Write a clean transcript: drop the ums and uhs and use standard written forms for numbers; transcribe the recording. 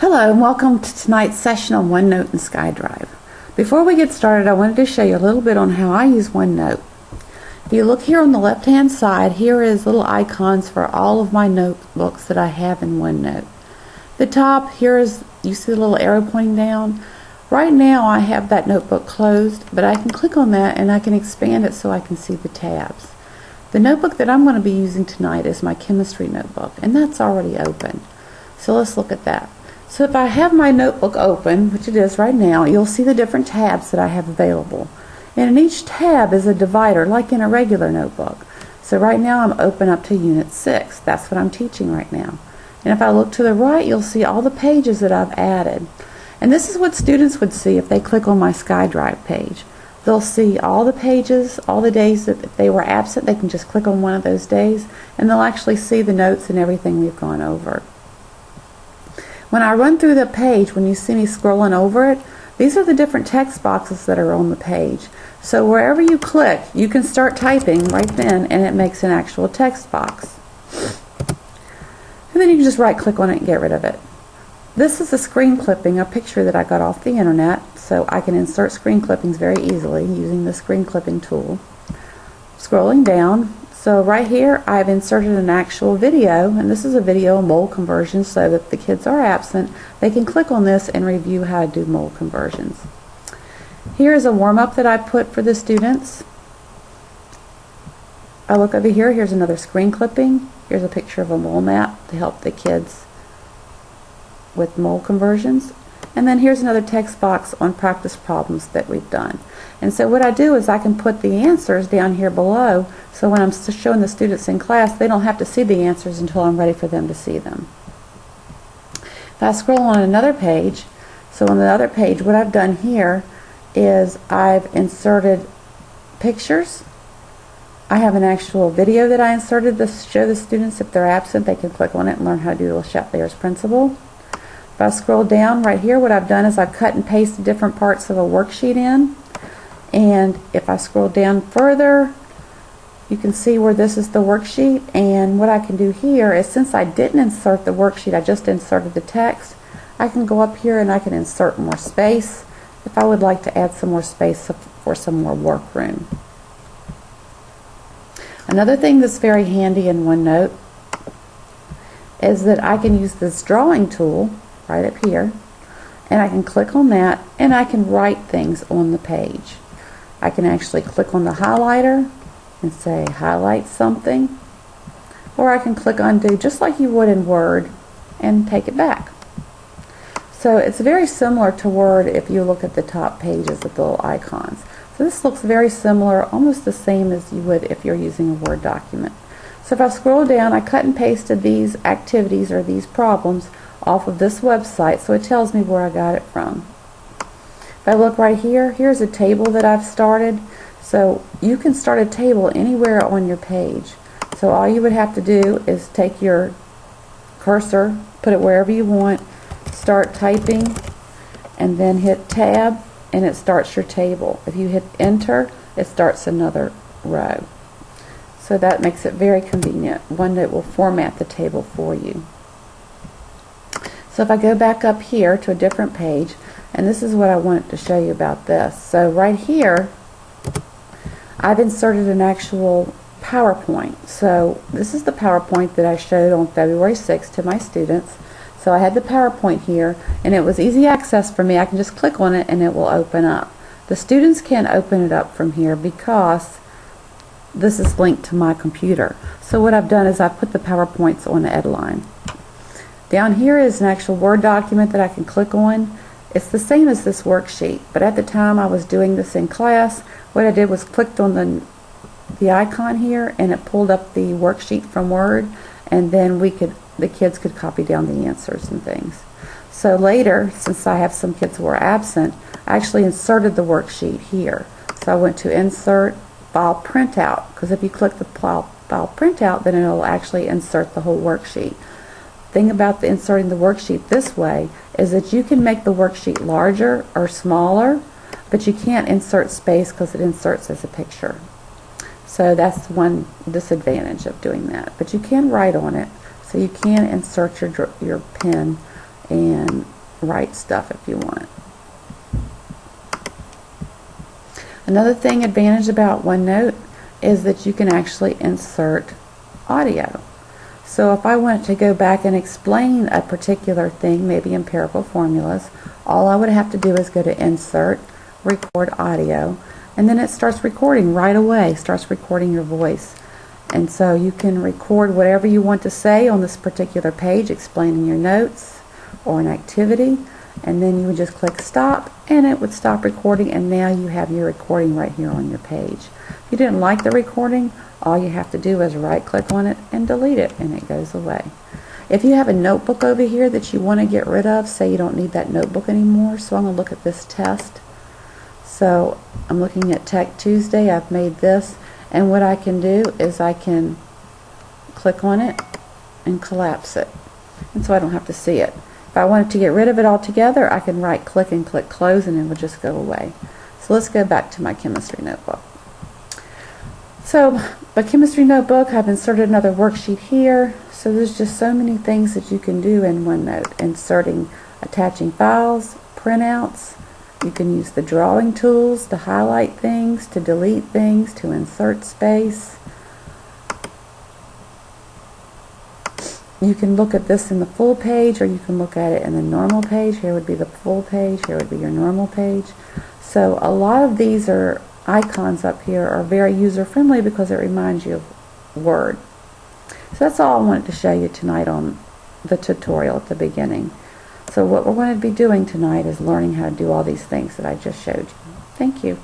Hello and welcome to tonight's session on OneNote and SkyDrive. Before we get started, I wanted to show you a little bit on how I use OneNote. If you look here on the left hand side, here is little icons for all of my notebooks that I have in OneNote. The top here is, you see the little arrow pointing down. Right now I have that notebook closed, but I can click on that and I can expand it so I can see the tabs. The notebook that I'm going to be using tonight is my chemistry notebook, and that's already open. So let's look at that. So if I have my notebook open, which it is right now, you'll see the different tabs that I have available. And in each tab is a divider, like in a regular notebook. So right now I'm open up to Unit 6. That's what I'm teaching right now. And if I look to the right, you'll see all the pages that I've added. And this is what students would see if they click on my SkyDrive page. They'll see all the pages, all the days that if they were absent, they can just click on one of those days, and they'll actually see the notes and everything we've gone over. When I run through the page, when you see me scrolling over it, these are the different text boxes that are on the page. So wherever you click, you can start typing right then, and it makes an actual text box. And then you can just right click on it and get rid of it. This is a screen clipping, a picture that I got off the internet, so I can insert screen clippings very easily using the screen clipping tool. Scrolling down, so right here I've inserted an actual video, and this is a video mole conversion, so that if the kids are absent, they can click on this and review how to do mole conversions. Here is a warm-up that I put for the students. I look over here, here's another screen clipping. Here's a picture of a mole map to help the kids with mole conversions. And then here's another text box on practice problems that we've done. And so what I do is I can put the answers down here below, so when I'm showing the students in class, they don't have to see the answers until I'm ready for them to see them. If I scroll on another page, so on the other page, what I've done here is I've inserted pictures. I have an actual video that I inserted to show the students if they're absent, they can click on it and learn how to do the Chatlayer's principle. If I scroll down right here, what I've done is I've cut and pasted different parts of a worksheet in. And if I scroll down further, you can see where this is the worksheet. And what I can do here is, since I didn't insert the worksheet, I just inserted the text, I can go up here and I can insert more space if I would like to add some more space for some more work room. Another thing that's very handy in OneNote is that I can use this drawing tool right up here, and I can click on that and I can write things on the page. I can actually click on the highlighter and say highlight something, or I can click undo just like you would in Word and take it back. So it's very similar to Word if you look at the top pages with the little icons. So this looks very similar, almost the same as you would if you're using a Word document. So if I scroll down, I cut and pasted these activities or these problems off of this website, so it tells me where I got it from. If I look right here, here's a table that I've started. So you can start a table anywhere on your page. So all you would have to do is take your cursor, put it wherever you want, start typing, and then hit tab, and it starts your table. If you hit enter, it starts another row. So that makes it very convenient. OneNote will format the table for you. So if I go back up here to a different page, and this is what I wanted to show you about this. So right here, I've inserted an actual PowerPoint. So this is the PowerPoint that I showed on February 6th to my students. So I had the PowerPoint here, and it was easy access for me. I can just click on it and it will open up. The students can't open it up from here because this is linked to my computer. So what I've done is I've put the PowerPoints on the Edline. Down here is an actual Word document that I can click on. It's the same as this worksheet, but at the time I was doing this in class, what I did was clicked on the icon here, and it pulled up the worksheet from Word, and then the kids could copy down the answers and things. So later, since I have some kids who are absent, I actually inserted the worksheet here. So I went to Insert, File Printout, because if you click the File Printout, then it'll actually insert the whole worksheet. Thing about inserting the worksheet this way is that you can make the worksheet larger or smaller, but you can't insert space because it inserts as a picture. So that's one disadvantage of doing that. But you can write on it, so you can insert your pen and write stuff if you want. Another advantage about OneNote is that you can actually insert audio. So if I wanted to go back and explain a particular thing, maybe empirical formulas, all I would have to do is go to Insert, Record Audio, and then it starts recording right away, starts recording your voice. And so you can record whatever you want to say on this particular page, explaining your notes or an activity, and then you would just click stop and it would stop recording, and now you have your recording right here on your page. If you didn't like the recording, all you have to do is right click on it and delete it, and it goes away. If you have a notebook over here that you want to get rid of, say you don't need that notebook anymore, so I'm going to look at this test. So I'm looking at Tech Tuesday. I've made this, and what I can do is I can click on it and collapse it, and so I don't have to see it. If I wanted to get rid of it altogether, I can right click and click close, and it will just go away. So let's go back to my chemistry notebook. So my chemistry notebook, I've inserted another worksheet here. So there's just so many things that you can do in OneNote. Inserting, attaching files, printouts. You can use the drawing tools to highlight things, to delete things, to insert space. You can look at this in the full page, or you can look at it in the normal page. Here would be the full page, here would be your normal page. So a lot of these icons up here are very user-friendly because it reminds you of Word. So that's all I wanted to show you tonight on the tutorial at the beginning. So what we're going to be doing tonight is learning how to do all these things that I just showed you. Thank you.